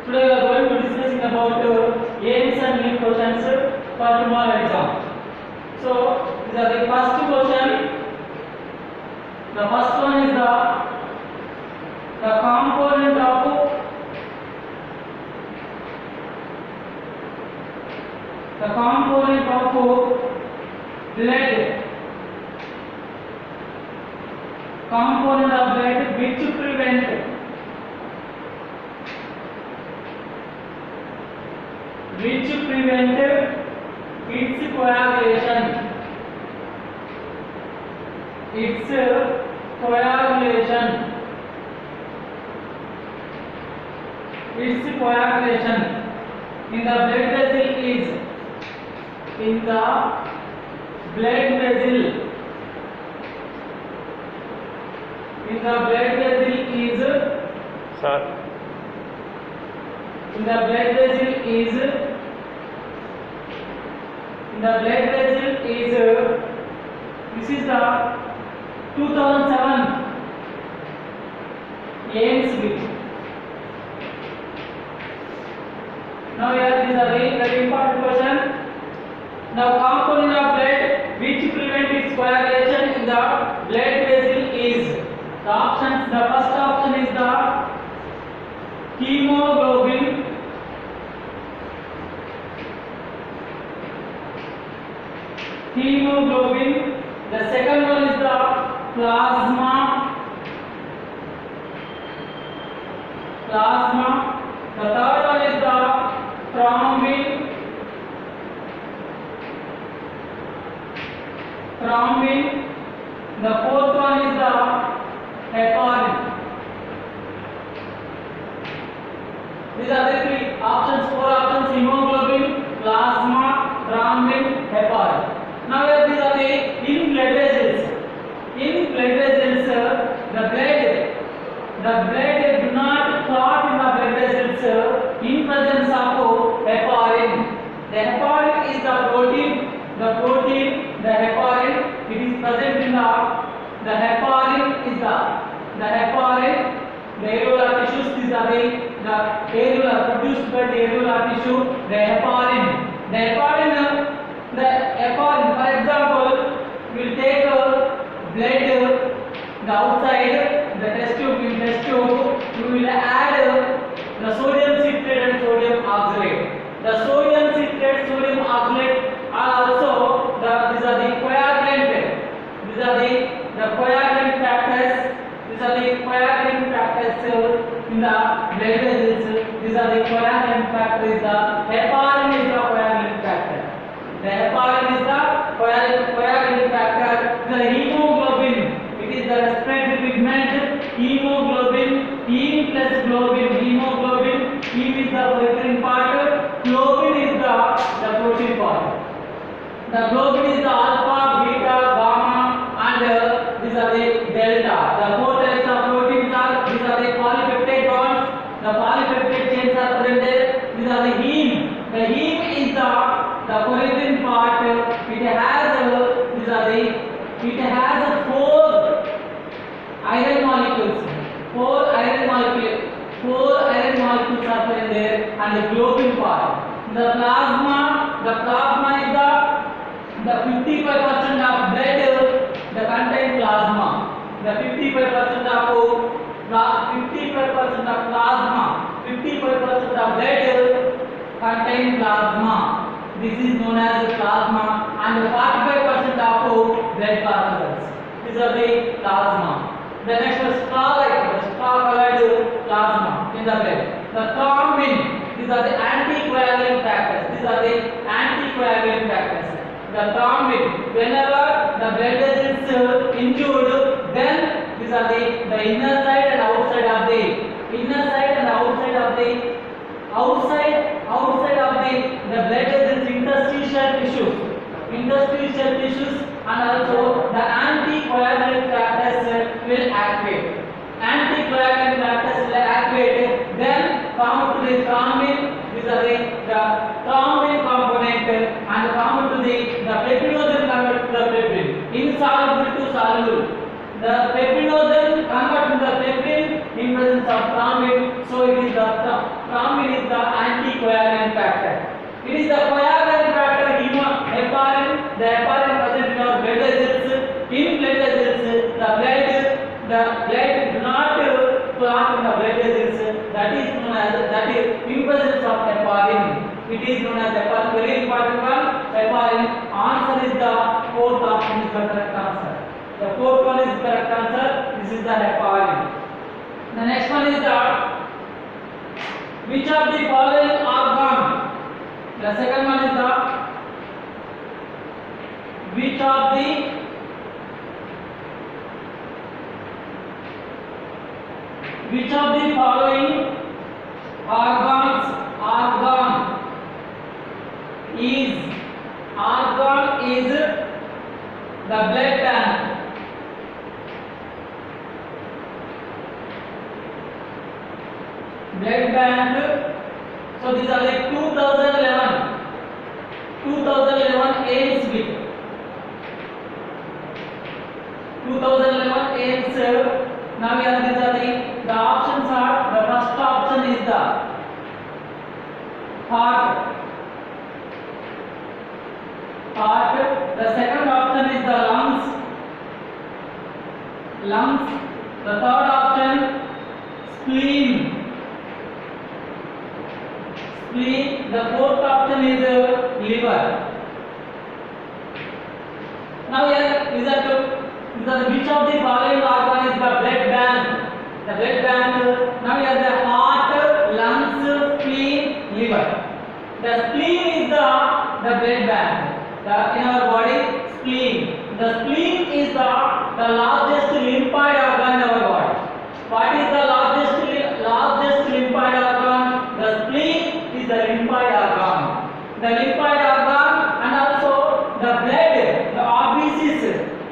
Today we are going to discussing about aims and lead questions for tomorrow exam. So these are the first question. The first one is the component of blood. Component of blood which prevent its coagulation. Its coagulation in the blood vessel is in the blood vessel is in the blood vessel is this is the 2007 aims with. Now here these are very important question. Now component of blood which prevent its coagulation in the blood vessel is the options. The first option is the hemoglobin. The second one is the plasma. The third one is the thrombin. The fourth one is the heparin. These are the three options, four options: hemoglobin, plasma, thrombin, heparin. Now here these are the in blood vessels. In blood vessels, the blood do not clot in the blood vessels in presence of heparin. The heparin is the protein. The heparin, it is present in the heparin is the areolar tissues. These are the areolar produced by the areolar tissue. The heparin, for example, we will take blood, the outside, the test tube, we will add the sodium citrate and sodium oxalate. The sodium citrate, sodium oxalate are also these are the coagulant. These are the coagulant factors. These are the coagulant factors in the blood vessels. These are the coagulant factors. The heparin is the coagulant factor. The heparin is the coagulant factor. The hemoglobin, it is the respiratory pigment. Hemoglobin, heme plus globin. Hemoglobin, heme is the protein part. Globin is the protein part. The globin is the alpha, beta, gamma, and these are the delta. The four types of proteins are these are the polypeptide bonds. The polypeptide chains are present there. These are the heme. The heme is the protein part. It has four iron molecules. Four iron molecules are present there, and the globin part. The plasma is the 55% of blood. The contain plasma. The 55% of plasma. 55% of blood contain plasma. This is known as plasma, and 45% of blood corpuscles. These are the plasma. The next is straw-colored plasma in the blood. The thrombin, these are the anticoagulant factors. The thrombin, whenever the blood vessels injured, then these are the inner side and outside of the blood vessels, interstitial tissues, and also the anticoagulant factors will activate. Then come to the thrombin. These are the thrombin component, and come to the peptinogen convert to the peptide. Insoluble to soluble. The peptinogen convert to the peptide in presence of thrombin. So it is the thrombin is is the anticoagulant factor. It is the coagulant factor heparin. The heparin present in our blood vessels. In blood vessels, the blood do not clot in the blood vessels. That is known as in presence of heparin. It is known as heparin. Very important one. Heparin. Answer is the fourth option is the correct answer. The fourth one is the correct answer. This is the heparin. The next one is the which of the following organ? The second one is the which of the following organ is the blood bank? Blood bank. So these are like 2011 AIMS with 2011 AIMS. Now here these are the options are, the first option is the heart. The second option is the lungs. The third option spleen. The fourth option is liver. Now here these are which of the following organ is the blood bank? The blood bank. Now here the heart, lungs, spleen, liver. The spleen is the blood bank. In our body, spleen. The spleen is the largest lymphoid organ in our body. What is the largest lymphoid organ? The spleen is the lymphoid organ. The lymphoid organ and also the blood, the RBCs,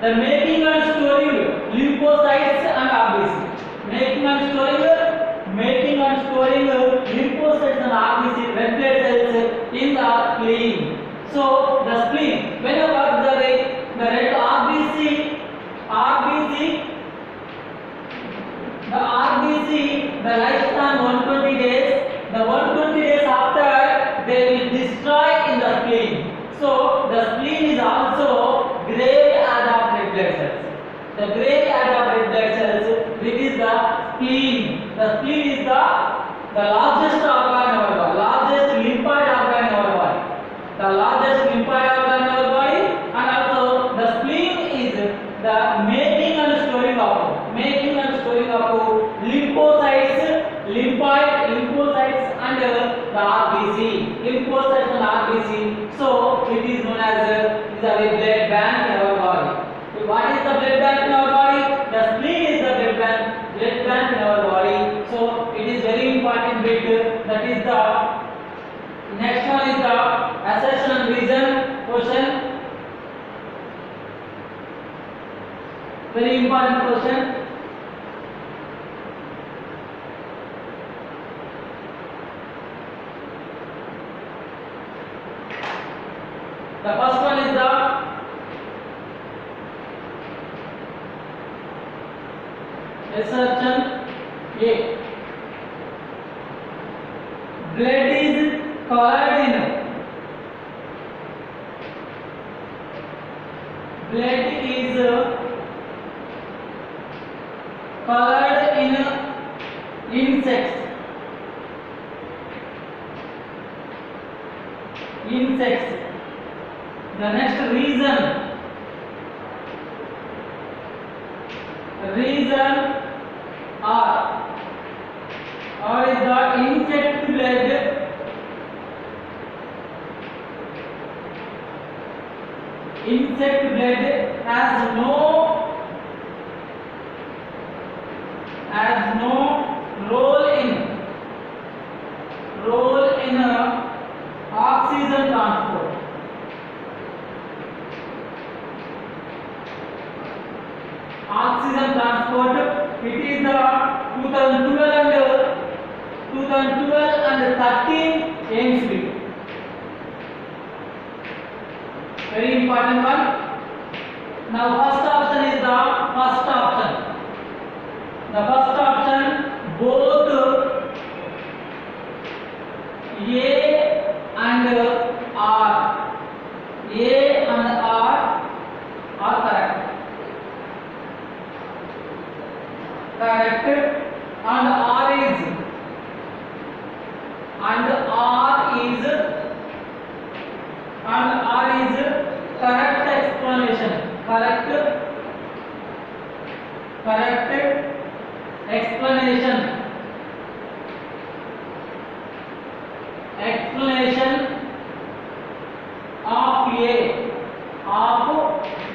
the making and storing lymphocytes and RBCs. Making and storing lymphocytes and RBC red blood cells in the spleen. So the spleen, whenever the red RBC, the lifespan 120 days. The 120 days after they will destroy in the spleen. So the spleen is also graveyard of red blood cells. The graveyard of red blood cells, which is the spleen. The spleen is the largest organ in our body, largest lymphoid organ in our body. The largest lymphoid organ in our body, and also the spleen is the making and storing of lymphocytes, lymphocytes and the RBC, lymphocytes and RBC. So it is known as the blood bank in our body. So what is the blood bank in our body? The spleen is the blood bank in our body. So it is very important bit. That is the next one is the assertion and reason question. Very important question. The first one is the assertion A. Blood is colored in insects. The next reason or is the insect blood has no role in oxygen transport. It is the 2012 and 13 AIMS with. Very important one. Now first option is the first option. The first option, both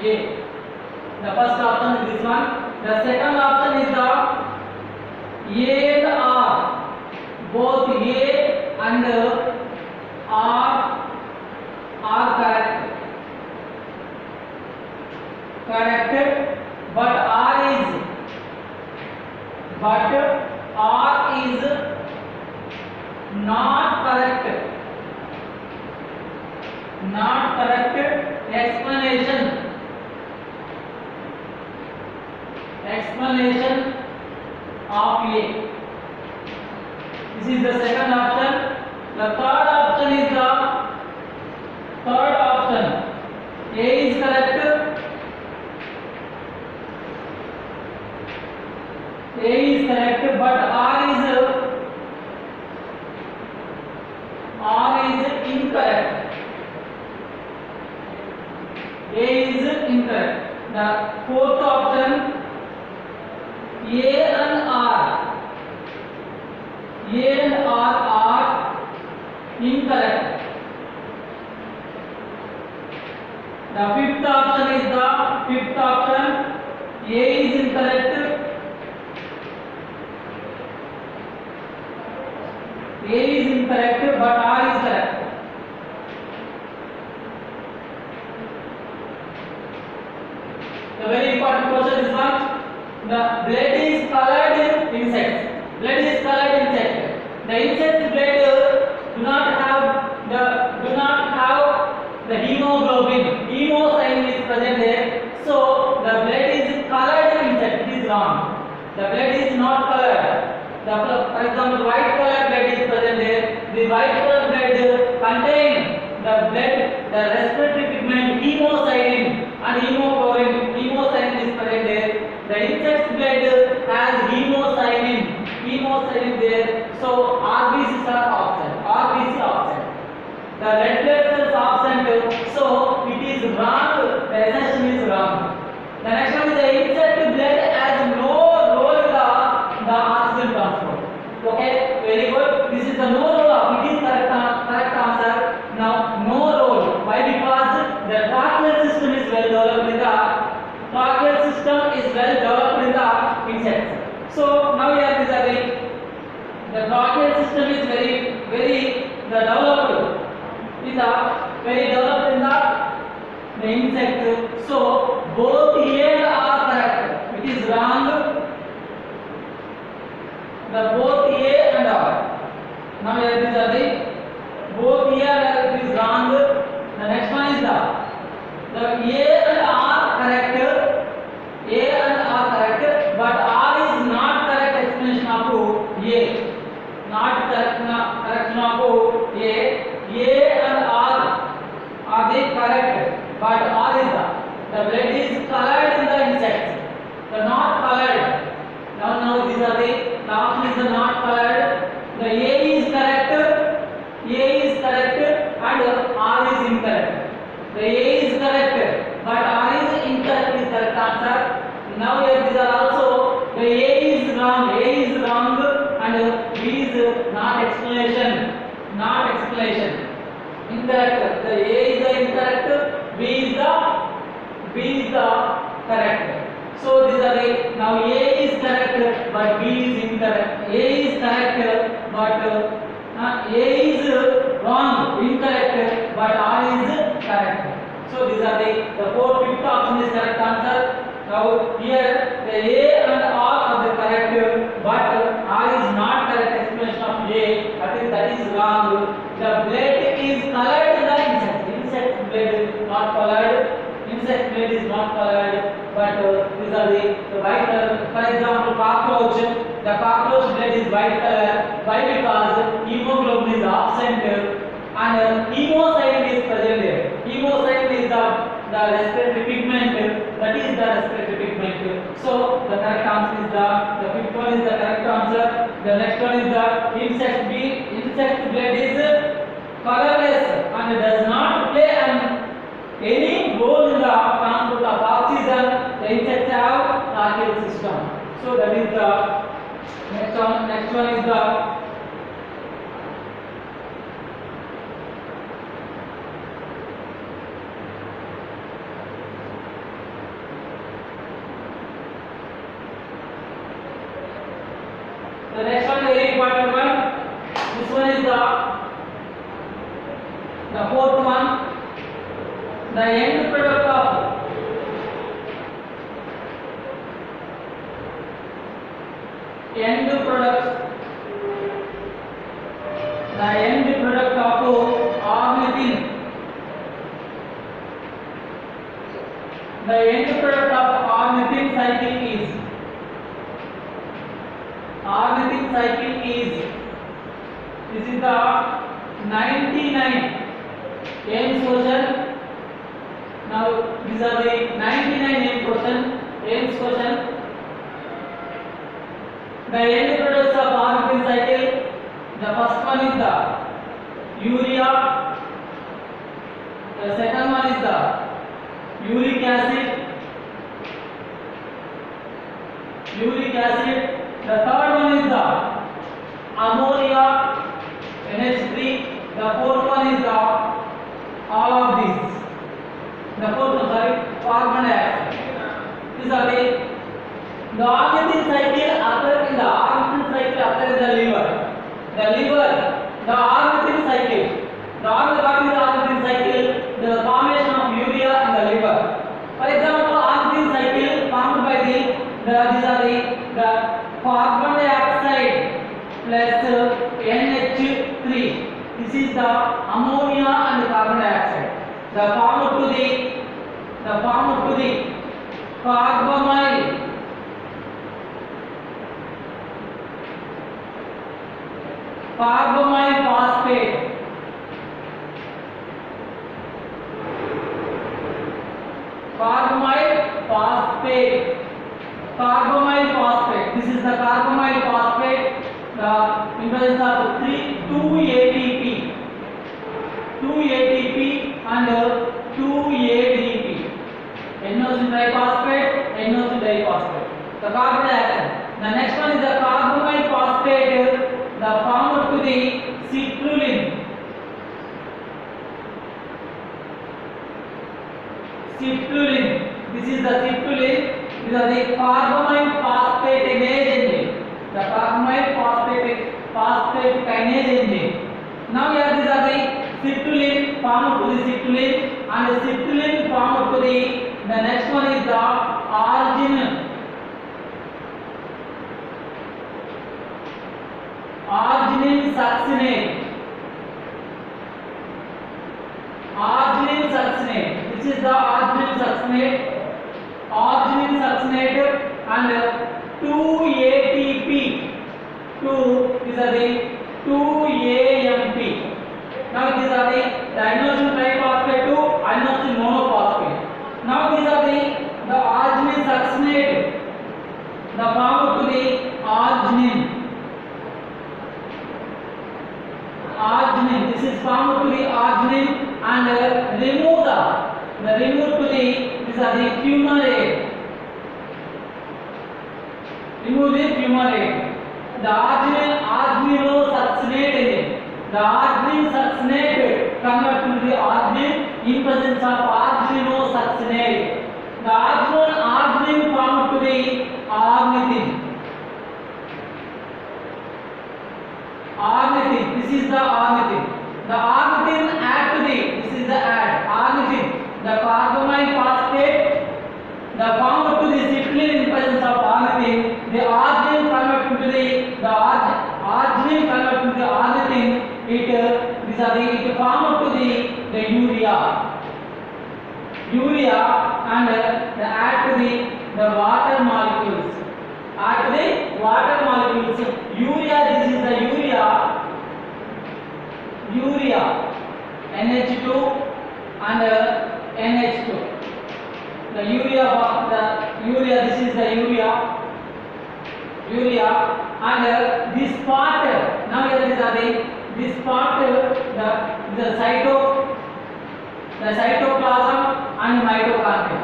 A. The first option is this one. The second option is the A and R. Both A and R are correct, but R is not correct. Explanation of A. This is the second option. The third option is the third option. A is correct. A is correct, but R is incorrect. A is incorrect. The fourth option, A and R are incorrect. The fifth option is the fifth option. A is incorrect. A is incorrect, but R is correct. The very important question is what? The blood is colored in insects. Blood is colored insect. The insect blood do not have the hemoglobin. Hemo sign is present there. So the blood is colored in insect. It is wrong. The blood is not colored. For example, white color blood is present there. The white color blood contain the respiratory pigment hemocyanin and hemoglobin. Hemocyanin is present there. The insect's blood has hemocyanin there. So RBCs are absent. The red blood cells absent. So it is wrong. The assertion is wrong. The next one is the insect blood has no role in the oxygen transport. Okay, very good. This is the no role of it is correct answer. Now no role. Why? Because the tracheal system is well developed in the insects. So now here these are the tracheal system is very developed in the insect. So both A and R are correct. It is wrong. The both A and R. Now here these are both A and R. It is wrong. The next one is the A and R correct. A and R correct, but R is not correct explanation of A. Not correction of A. A and R are they correct, but R is the blood is colored in the insects. The not colored. Now these are the option is the not colored. The A is correct, and R is incorrect. The A is correct, but R is incorrect is correct answer. Now here these are also the A is wrong, and B is not explanation. Incorrect. The A is the incorrect, B is the correct. So these are now A is correct, but B is incorrect. A is correct, but A is wrong, incorrect, but R is correct. So these are the fifth option is correct answer. Now here the A and R are the correct, but R is not correct explanation of A. That is wrong. The blood is colored in the insect. Insect blood is not colored. But these are the white color. For example, cockroach. The cockroach blood is white color. Why? Because hemoglobin is absent and hemocyanin is present there. Hemocyanin is the respiratory pigment. That is the respiratory pigment. So the correct answer is the fifth one is the correct answer. The next one is the insect blood is colorless and does not play any role in the transport of oxygen. The insects have tracheal system. So that is the next one is the one is the fourth one, the end product of ornithine. The end product of ornithine cycle is this is the 99 Ames question. Now these are the 99 Ames question. The end products of ornithine cycle, the first one is the urea, the second one is the uric acid, the third one is the ammonia, NH3, the fourth one is the all of these. The fourth one, sorry, carbon dioxide. These are the ornithine cycle occur in the liver. The ornithine cycle. What is the ornithine cycle? The formation of urea in the liver. For example, ornithine cycle formed by these are the carbon dioxide plus NH3. This is the ammonia and the carbon dioxide. The formed to the carbamyl phosphate. This is the carbamyl phosphate. The in presence of 2 ATP and 2 ADP. Inosine triphosphate, inosine diphosphate. The carbon dioxide. The next one is the carbamyl phosphate. The formed to the citrulline. This is the citrulline. These are the carbamyl phosphate kinase engine. The carbamyl phosphate kinase engine. Now here these are the citrulline formed to the citrulline, and the citrulline formed to the next one is the arginine. Arginine succinate. This is the arginine succinate. And 2 ATP. These are the 2 AMP. Now these are the inosine triphosphate to inosine monophosphate. Now these are the arginine succinate. The formed to the arginine. This is formed to the arginine, and remove to the these are the fumarate. Remove the fumarate. The arginosuccinate. The arginine succinate convert to the arginine in presence of arginosuccinate. The arginine formed to the ornithine. This is the ornithine. The ornithine add to the ornithine. The carbamyl phosphate, the formed to the citrulline in presence of ornithine. The arginine convert to the arginine convert to the ornithine. It formed to the urea, and add to the water molecules. Urea. This is the urea, NH2 and NH2. The urea. This is the urea, and this part. Now here this part, the cytoplasm and mitochondria.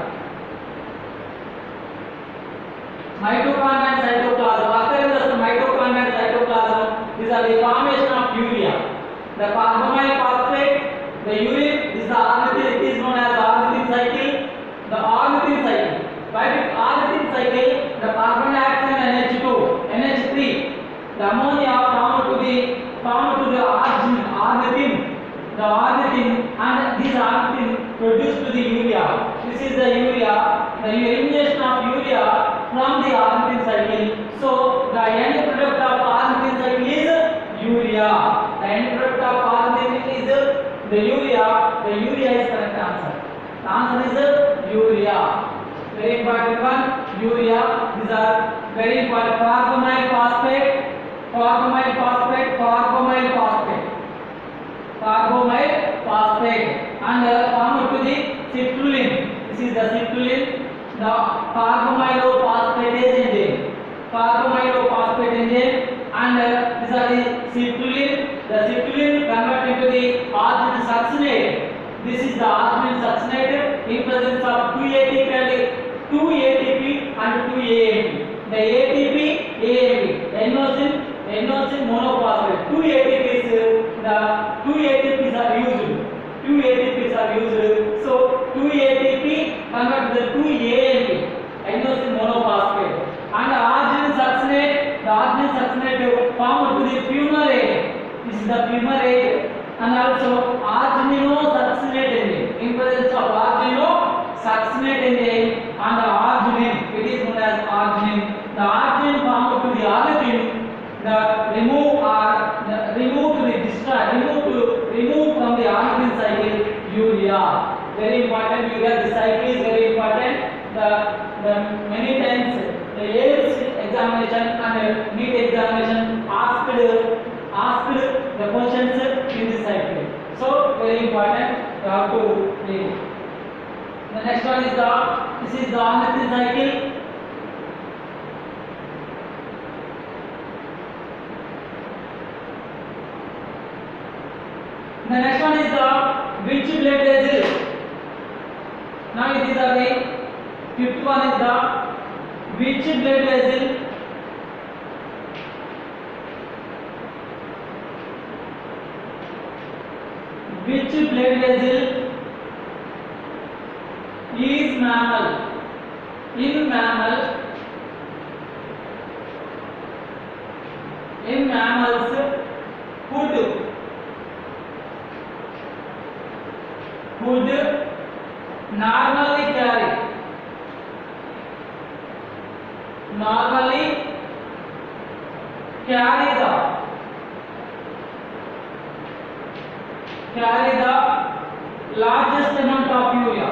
Mitochondria and cytoplasm. After the mitochondria and cytoplasm, these are the formation of urea. The carbamyl phosphate, the urine, this is the ornithine. It is known as ornithine cycle. The ornithine cycle. By the cycle, the carbon dioxide and NH2, NH3, the ammonia formed to the to the ornithine. The ornithine, and this ornithine produced to the urea. This is the urea. The elimination of urea from the ornithine cycle. So the end product of ornithine cycle is urea. The end product of ornithine is the urea. The urea is correct answer. The answer is urea. Very important one. Urea. These are very important. Carbamyl phosphate. Carbamyl phosphate. Carbamyl phosphate. Carbamyl phosphate. And formed to the citrulline. This is the citrulline. The carbamylophosphate engine. Carbamylophosphate engine. And these are the citrulline. The citrulline converted to the arginine succinate. This is the arginine succinate in presence of 2 ATP and 2 AMP. The ATP, AMP, inosine monophosphate. 2 ATPs, the 2 ATPs are used. 2 ATPs are used. So 2 ATP convert to the 2 AMP, inosine monophosphate. And arginine succinate, the arginine succinate formed to the fumarate. This is the fumarate. And also argininosuccinate engine. In presence of argininosuccinate engine and the arginine, it is known as arginine. The arginine formed to the ornithine, the remove from the ornithine cycle urea. Very important. Urea. The cycle is very important. The many times the AIMS examination and NEET examination asked the questions in this cycle. So very important. You have to read it. The next one is this is the ornithine cycle. The next one is which blood vessel. Now these are the fifth one is which blood vessel. Which blood vessel is mammal? In mammals, would normally carry the largest amount of urea.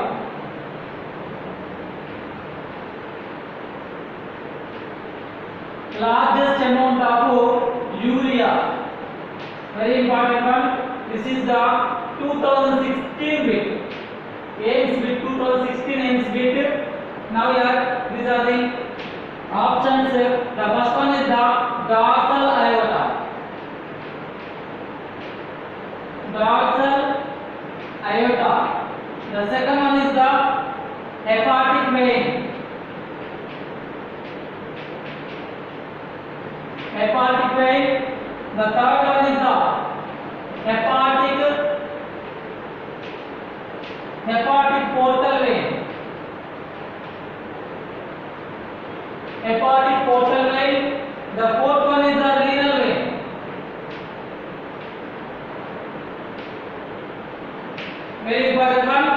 Largest amount of urea. Very important one. This is the 2016 bit. AIMS bit 2016 AIMS bit. Now here these are the options. The first one is the dorsal aorta. Dorsal aorta. The second one is the hepatic vein. Hepatic vein. The third one is the hepatic portal vein. Hepatic portal vein. The fourth one is the renal vein. Very important one.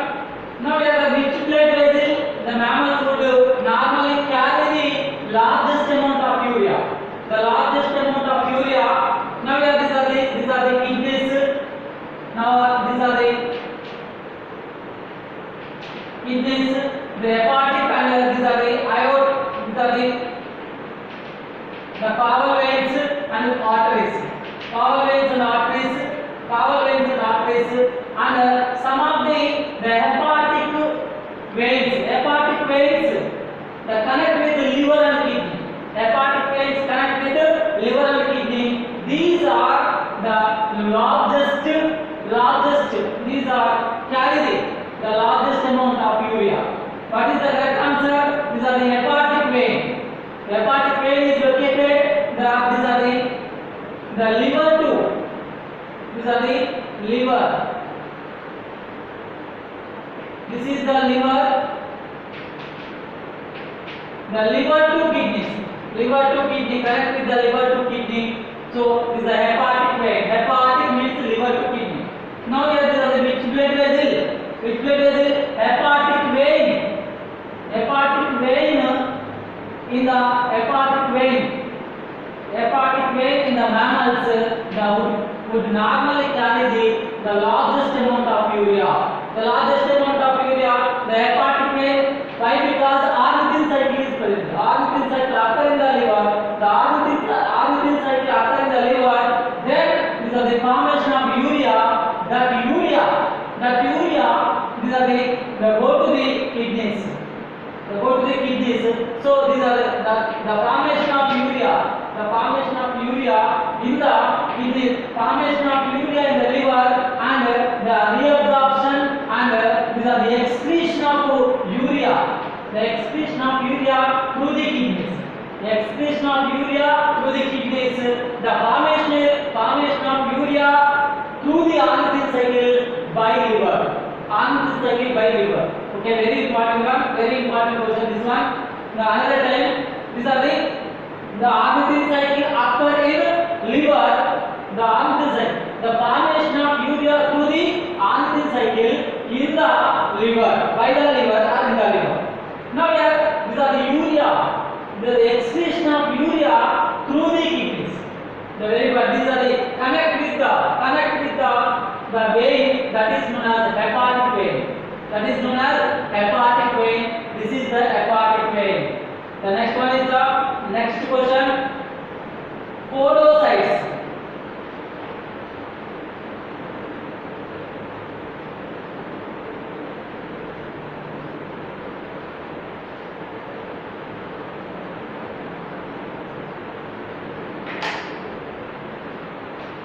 Now here the which blood vessel the mammals would normally carry the largest amount of urea. The largest amount of urea. Now here these are the kidneys. Now these are the kidneys, the hepatic, and these are the aorta. These are the caval veins and arteries. Caval veins and arteries, and some of the hepatic veins that connect with the liver and kidney. Hepatic veins connect with the liver and kidney. These are the largest. These are carry the largest amount of urea. What is the correct answer? These are the hepatic vein. The hepatic vein is located. These are the liver too. These are the liver. This is the liver. The liver to kidneys. Liver to kidney. Connect with the liver to kidney. So this is the hepatic. mammals would normally carry the largest amount of urea. The largest amount of urea, the hepatic vein. Why? Because ornithine cycle is present. Ornithine cycle occur in the liver. The ornithine cycle occur in the liver. Then these are the formation of urea. That urea, these are the go to the kidneys. They go to the kidneys. So these are the formation of urea. The formation of urea in the kidneys, formation of urea in the liver, and the reabsorption, and these are the excretion of urea. The excretion of urea through the kidneys. The excretion of urea through the kidneys. The formation of urea through the ornithine cycle by liver. Ornithine cycle by liver. Okay, very important one, very important question this one. The another time, these are the ornithine cycle occur in liver. The ornithine cycle, the formation of urea through the ornithine cycle in the liver, by the liver or in the liver. Now here, these are the urea, the excretion of urea through the kidneys. The very good. These are the connect with the vein that is known as hepatic vein. That is known as hepatic vein. This is the hepatic vein. The next one is the next question. Podocytes.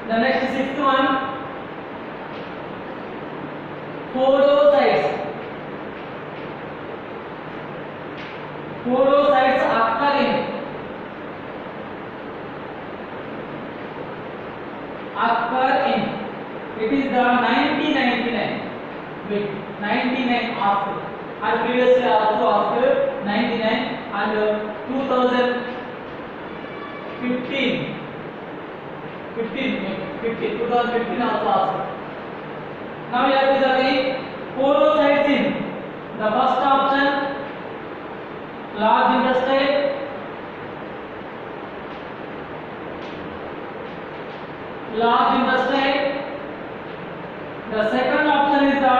The next sixth one. Podocytes. Podocytes occur in it is the 1999 with 99 asked, and previously also asked 99 and 2015 also asked. Now here is the podocytes in the first option large intestine, the second option is the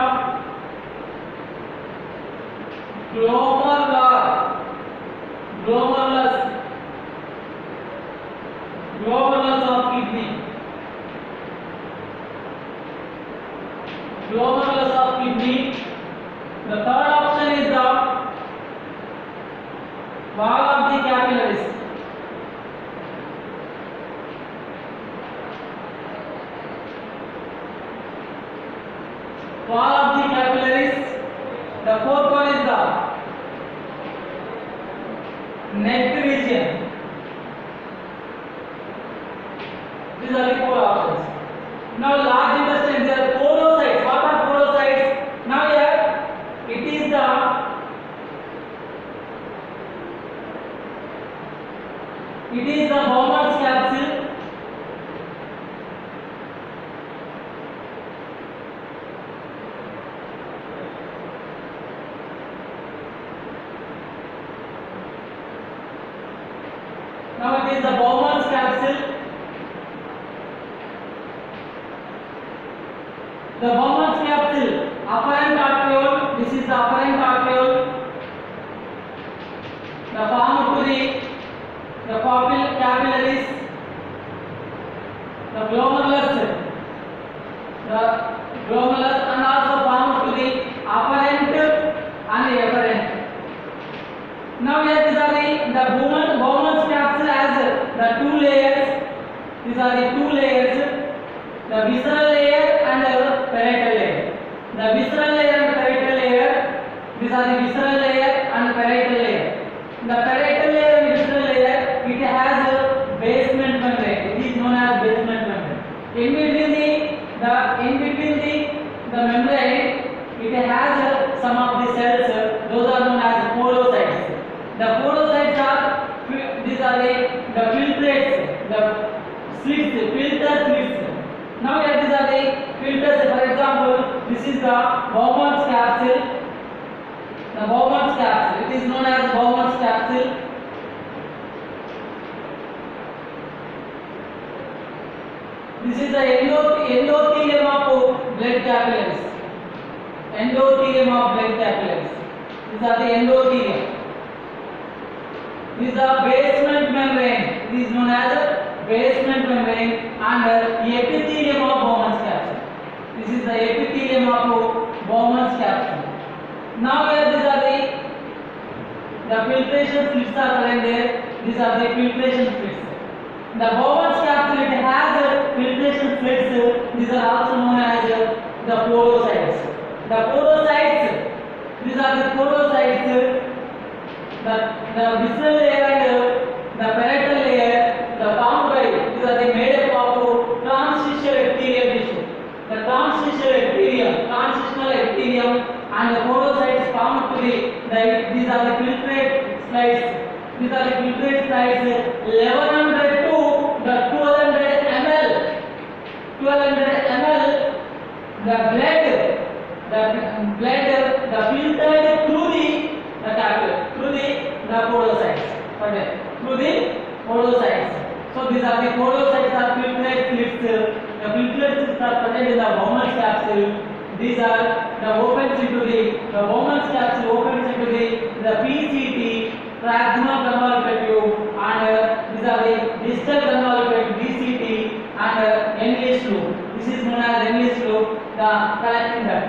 glomerulus of kidney, the third option is the wall of the capillaries, the fourth one is the neck region. These are the four options. Now large intestine, there are podocytes. What are podocytes? Now here it is the Bowman's capsule. Now it is the Bowman's capsule. The Bowman's capsule, afferent arteriole. This is the afferent arteriole. The form to the capillaries, the glomerulus, and also form to the afferent and efferent. Now here these are the Bowman's capsule has the two layers. These are the two layers, the visceral layer and the parietal layer. The visceral layer and parietal layer, these are the visceral layer and parietal layer. The parietal layer and visceral layer, it has a basement membrane. It is known as basement membrane. In between the membrane, it has some of the cells. Those are known as podocytes. The podocytes are, these are the filtrates, the slits, filter slits. Now here these are the filters. For example, this is the Bowman's capsule. The Bowman's capsule. It is known as Bowman's capsule. This is the endothelium of blood capillaries. Endothelium of blood capillaries. These are the endothelium. This is the basement membrane. This is known as basement membrane and epithelium of Bowman's capsule. This is the epithelium of Bowman's capsule. Now here these are the filtration slits are present there. These are the filtration slits. The Bowman's capsule it has filtration slits. These are also known as the porocytes. The porocytes. These are the porocytes. The visceral layer and the parietal layer, the formed these are the made up of transitional epithelial tissue. The transitional epithelium and the porocytes formed to these are the filtrate slides. These are the filtrate slides 1100 to the 1200 ml. 1200 ml the filtered through the capillary, through the porocytes. Okay, through the porocytes. So these are the porocytes are filtrate slits. The filtrate slits are present in the Bowman's capsule. These are the opens into the Bowman's capsule opens into the PCT, proximal convoluted tube, and these are the distal convoluted DCT and English loop. This is known as English loop, the collecting duct.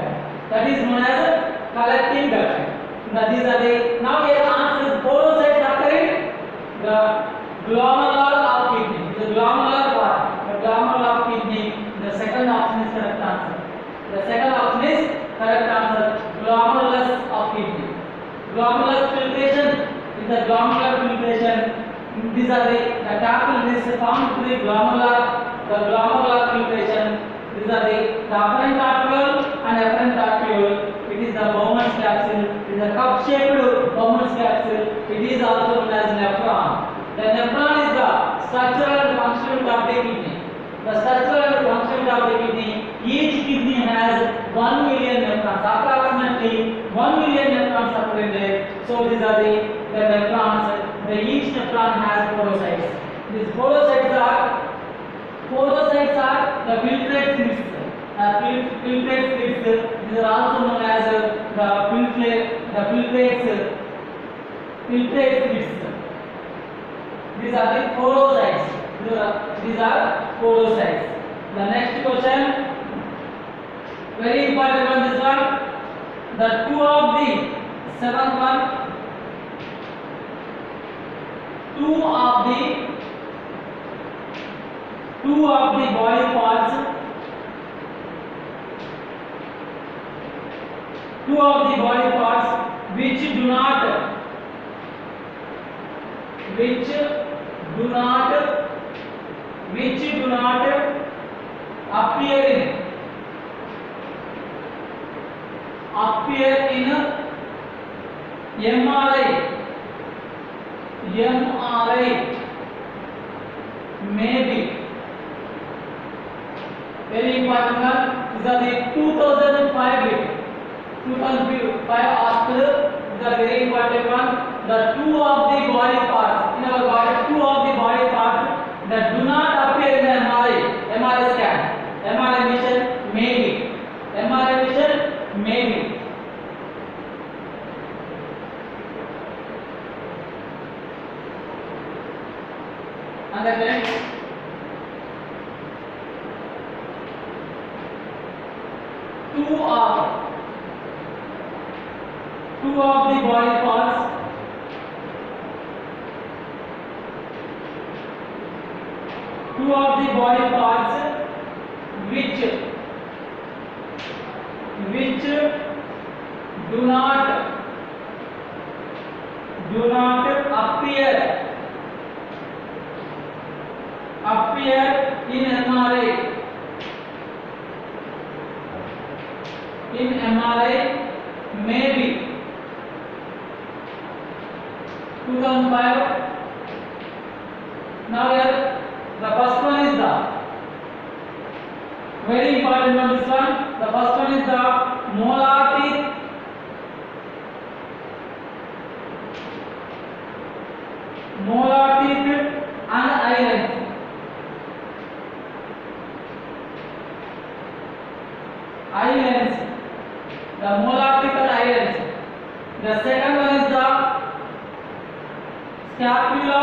That is known as collecting duct. These are the now here answers porocytes occurring the glomerular of kidney. The glomerular part, the glomerular of kidney. The second option is correct answer. The second option is correct answer. Glomerulus of kidney. Glomerulus filtration is the glomerular filtration. These are the capillaries formed through the glomerular filtration. These are the afferent arteriole and afferent arteriole. It is the Bowman's capsule. It is a cup-shaped Bowman's capsule. It is also known as nephron. The nephron is the structural and functional of the kidney. The structural and functional of the kidney. Each kidney has 1 million nephrons. Approximately 1 million nephrons are present. So these are the nephrons. Each nephron has porocytes. These porocytes are the filtrate slits. Filtrate slits. These are also known as the filtrate slits. These are the porocytes. These are porocytes. The next question, very important one. This one, the seventh one. Two of the body parts. Two of the body parts which do not appear in MRI maybe. Very important one. These are the 2005 hospital. These are very important one. The two of the body parts in our body, two of the body parts that do not appear in the MRI scan. MRI vision maybe. MRI vision maybe. Understand? Two of the body parts which do not appear in MRI maybe. 2005. Now here the first one is the very important one. This one, the first one is the molar teeth. And islands. islands, the molatical islands. The second one is the scapula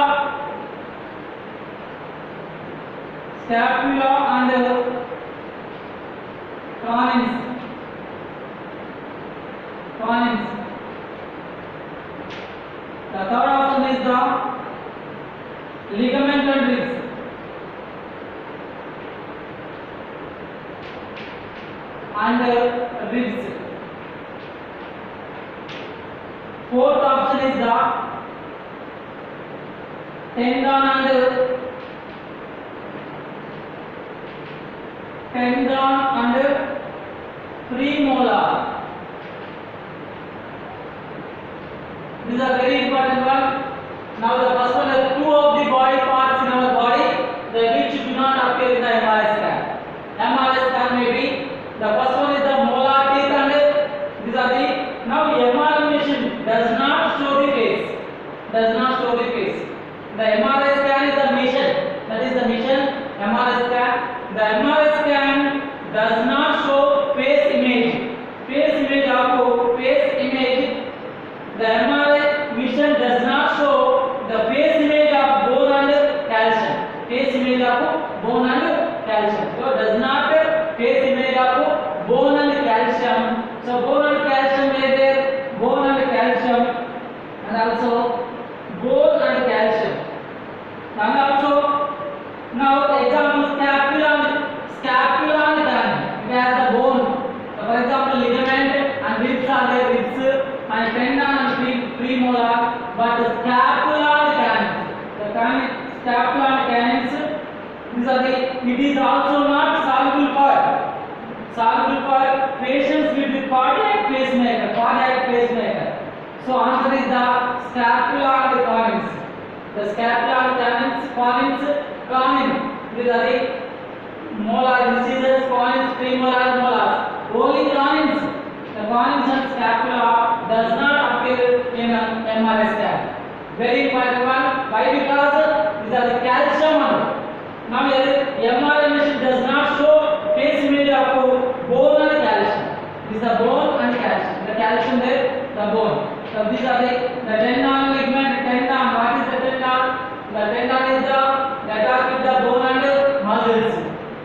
and canins. The third option is the ligamental ribs. And ribs. Fourth option is the tendon and premolar. These are very important one. Now the first one is two of the body parts in our body which do not appear in the MRI scan. MRI scan may be the first one is the molar teeth and these are the now MRI machine does not show the face. The MRI scan is the mission. That is the mission. MRI scan. The MRI scan does not show face image. Face image. The MRI mission does not show the face image of bone and calcium. So does not face image of bone and calcium. So bone and calcium is there. Bone and calcium and also bone and calcium. And also now example scapula and canine. It has the bone. So for example ligament and ribs are there. Ribs and tendon and premolar. But the scapula and canines. Scapula and canines. These are the. It is also not soluble for patients with cardiac pacemaker. So answer is the scapula and canines. The scapula and canines. These are the molar incisors, canines, premolar, molars. Only canines. The canines and scapula does not appear in an MRI scan. Very important one. Why? Because these are the calcium one. Now MRI machine does not show face image of bone and calcium. This is the bone and calcium. The calcium there, the bone. So these are the tendon, ligament, tendon. What is the tendon? The tendon is the attached with the bone and muscles.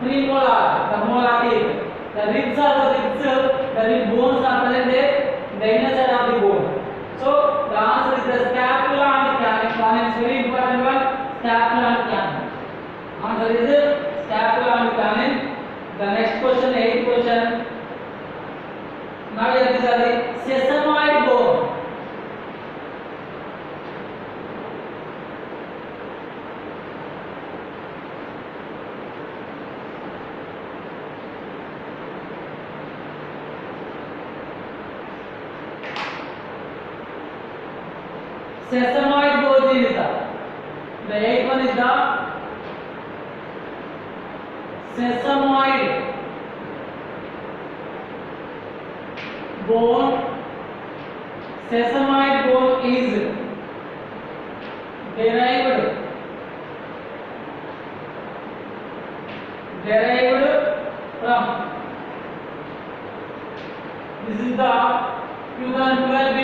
Premolar, the molar teeth. The ribs are the ribs. The rib bones are present there in the inner side of the bone. So the answer is the scapula and canine. Canine is very important one. Scapula and canine. Answer is scapula and canine. The next question, 8th question. Now here these are the sesamoid bone. Sesamoid bone is the 8th one is the sesamoid bone. Sesamoid bone is derived from. This is the 2012